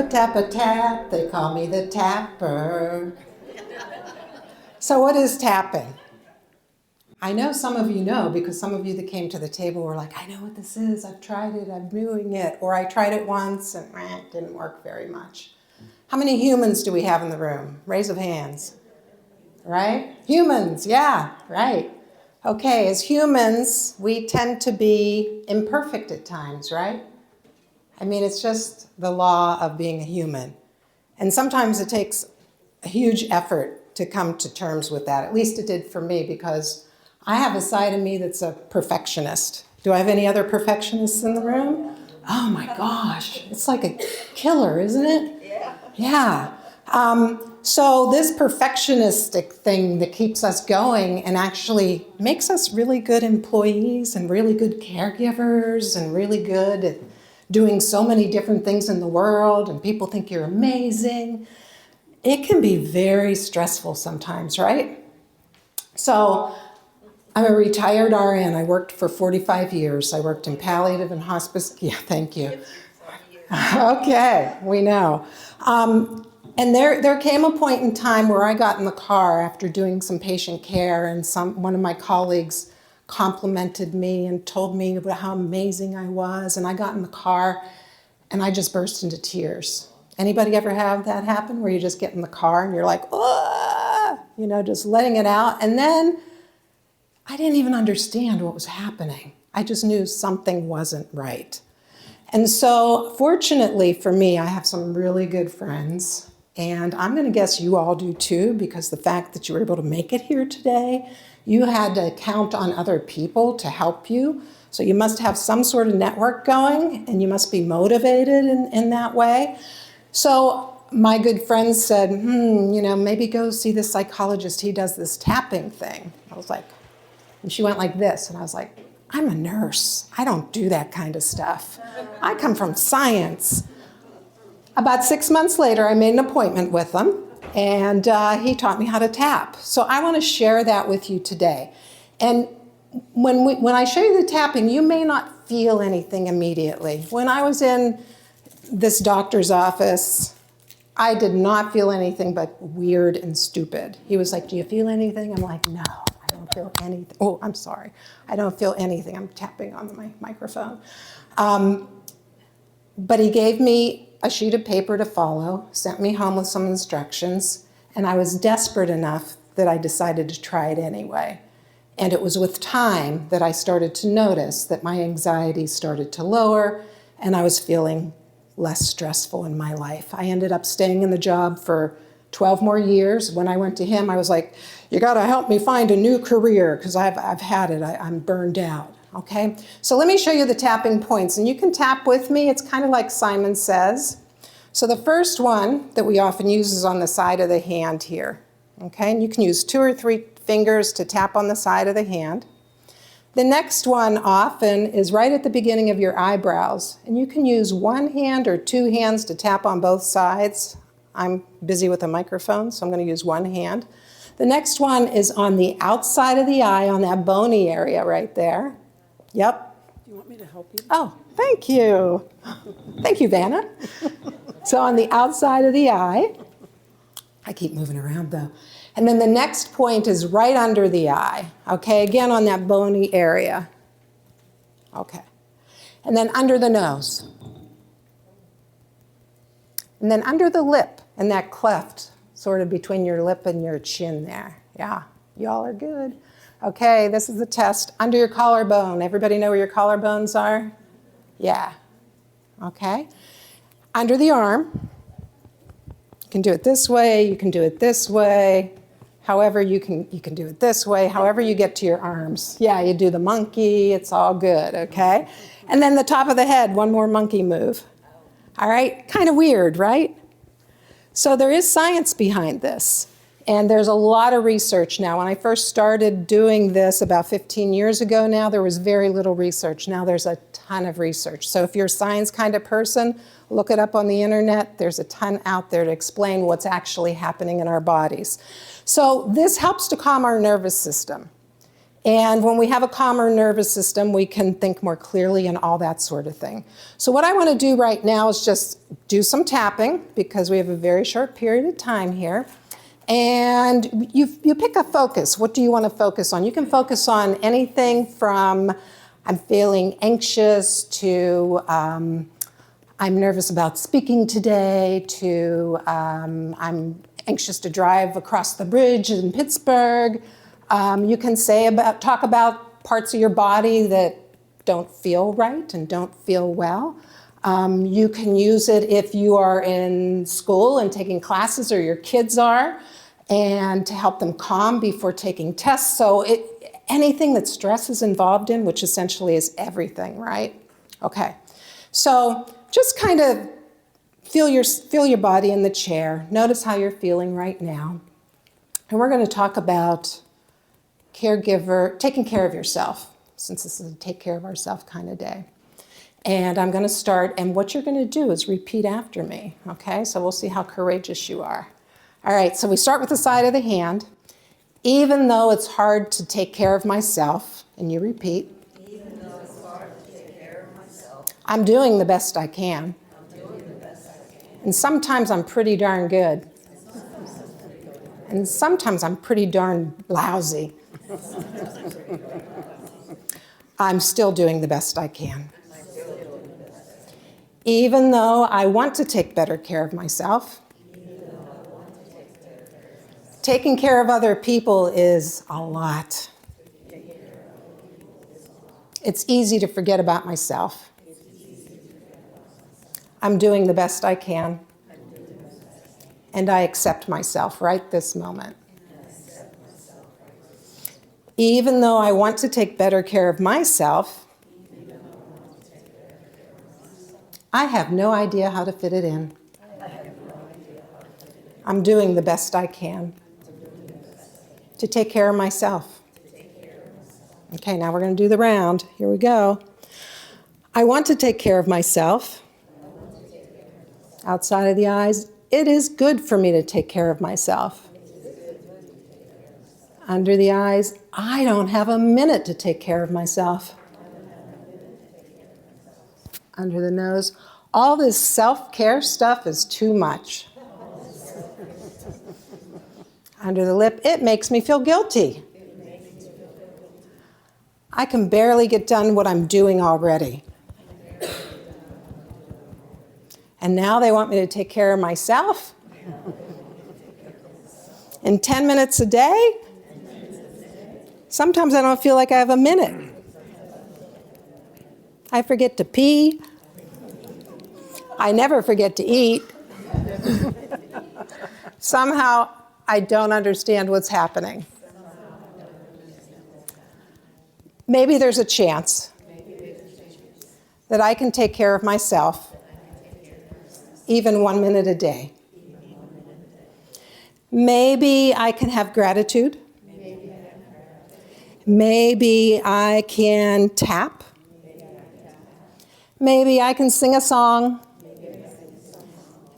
tap, they call me the tapper. So what is tapping? I know some of you know because some of you that came to the table were like, I know what this is, I've tried it, I'm doing it, or I tried it once and it didn't work very much. How many humans do we have in the room? Raise of hands. Right? Humans, yeah, right. Okay, as humans, we tend to be imperfect at times, right? I mean, it's just the law of being a human. And sometimes it takes a huge effort to come to terms with that. At least it did for me, because I have a side of me that's a perfectionist. Do I have any other perfectionists in the room? Oh my gosh, it's like a killer, isn't it? Yeah. So this perfectionistic thing that keeps us going and actually makes us really good employees and really good caregivers and really good at doing so many different things in the world, and people think you're amazing. It can be very stressful sometimes, right? So I'm a retired RN. I worked for 45 years. I worked in palliative and hospice. Yeah, thank you. Okay, we know. And there came a point in time where I got in the car after doing some patient care, and one of my colleagues complimented me and told me about how amazing I was, and I got in the car and I just burst into tears. Anybody ever have that happen where you just get in the car and you're like, ah, just letting it out? And then I didn't even understand what was happening. I just knew something wasn't right. And so fortunately for me, I have some really good friends, and I'm going to guess you all do too, because the fact that you were able to make it here today, you had to count on other people to help you. So you must have some sort of network going, and you must be motivated in that way. So my good friend said, maybe go see this psychologist. He does this tapping thing. I was like, and she went like this, and I was like, I'm a nurse. I don't do that kind of stuff. I come from science. About 6 months later, I made an appointment with him, and he taught me how to tap. So I want to share that with you today. And when I show you the tapping, you may not feel anything immediately. When I was in this doctor's office, I did not feel anything but weird and stupid. He was like, do you feel anything? I'm like, no. I don't feel anything. Oh, I'm sorry. I don't feel anything. I'm tapping on the microphone. But he gave me a sheet of paper to follow, sent me home with some instructions, and I was desperate enough that I decided to try it anyway. And it was with time that I started to notice that my anxiety started to lower, and I was feeling less stressful in my life. I ended up staying in the job for 12 more years. When I went to him, I was like, you got to help me find a new career because I've had it. I'm burned out. Okay? So let me show you the tapping points, and you can tap with me. It's kind of like Simon Says. So the first one that we often use is on the side of the hand here. Okay? And you can use 2 or 3 fingers to tap on the side of the hand. The next one often is right at the beginning of your eyebrows, and you can use 1 hand or 2 hands to tap on both sides. I'm busy with a microphone, so I'm going to use 1 hand. The next one is on the outside of the eye, on that bony area right there. Yep. Do you want me to help you? Oh, thank you. Thank you, Vanna. So on the outside of the eye, I keep moving around though. And then the next point is right under the eye. Okay, again on that bony area. Okay. And then under the nose. And then under the lip, and that cleft, sort of between your lip and your chin there. Yeah, y'all are good. Okay, this is the test. Under your collarbone. Everybody know where your collarbones are? Yeah. Okay. Under the arm. You can do it this way, you can do it this way. However, you can do it this way, however you get to your arms. Yeah, you do the monkey, it's all good, okay? And then the top of the head, one more monkey move. All right, kind of weird, right? So there is science behind this, and there's a lot of research now. When I first started doing this about 15 years ago now, there was very little research. Now there's a ton of research. So if you're a science kind of person, look it up on the internet. There's a ton out there to explain what's actually happening in our bodies. So this helps to calm our nervous system. And when we have a calmer nervous system, we can think more clearly and all that sort of thing. So what I want to do right now is just do some tapping because we have a very short period of time here. And you pick a focus. What do you want to focus on? You can focus on anything from I'm feeling anxious to I'm nervous about speaking today to I'm anxious to drive across the bridge in Pittsburgh. You can talk about parts of your body that don't feel right and don't feel well. You can use it if you are in school and taking classes, or your kids are, and to help them calm before taking tests. So anything that stress is involved in, which essentially is everything, right? Okay, so just kind of feel your body in the chair. Notice how you're feeling right now. And we're going to talk about taking care of yourself, since this is a take care of ourselves kind of day. And I'm going to start, and what you're going to do is repeat after me, okay? So we'll see how courageous you are. All right, so we start with the side of the hand. Even though it's hard to take care of myself, and you repeat. Even though it's hard to take care of myself. I'm doing the best I can. I'm doing the best I can. And sometimes I'm pretty darn good. And sometimes I'm pretty darn lousy. I'm still doing the best I can. Even though I want to take better care of myself, taking care of other people is a lot. It's easy to forget about myself. I'm doing the best I can. And I accept myself right this moment. Even though I want to take better care of myself, I have no idea how to fit it in. I'm doing the best I can to take care of myself. Okay, now we're going to do the round. Here we go. I want to take care of myself. Outside of the eyes, it is good for me to take care of myself. Under the eyes, I don't have a minute to take care of myself. Under the nose, all this self-care stuff is too much. Under the lip, it makes me feel guilty. I can barely get done what I'm doing already. And now they want me to take care of myself? In 10 minutes a day? Sometimes I don't feel like I have a minute. I forget to pee. I never forget to eat. Somehow, I don't understand what's happening. Maybe there's a chance that I can take care of myself even 1 minute a day. Maybe I can have gratitude. Maybe I can tap. Maybe I can sing a song.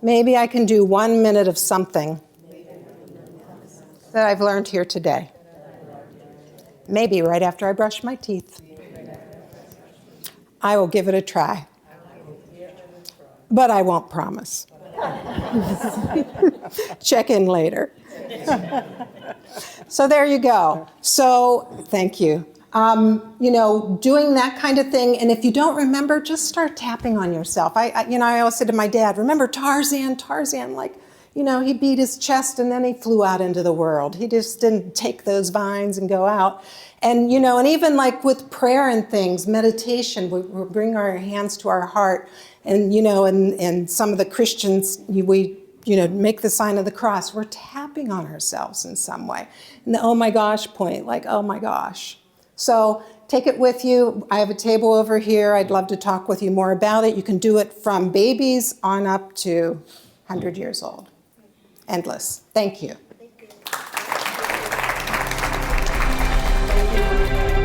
Maybe I can do 1 minute of something that I've learned here today. Maybe right after I brush my teeth. I will give it a try. But I won't promise. Check in later. So there you go. So thank you. Doing that kind of thing, and if you don't remember, just start tapping on yourself. I always said to my dad, remember Tarzan, he beat his chest and then he flew out into the world. He just didn't take those vines and go out. And, and even like with prayer and things, meditation, we bring our hands to our heart. And, and some of the Christians, we make the sign of the cross. We're tapping on ourselves in some way. And the oh my gosh point, like, oh my gosh. So take it with you. I have a table over here. I'd love to talk with you more about it. You can do it from babies on up to 100 years old. Endless. Thank you. Thank you.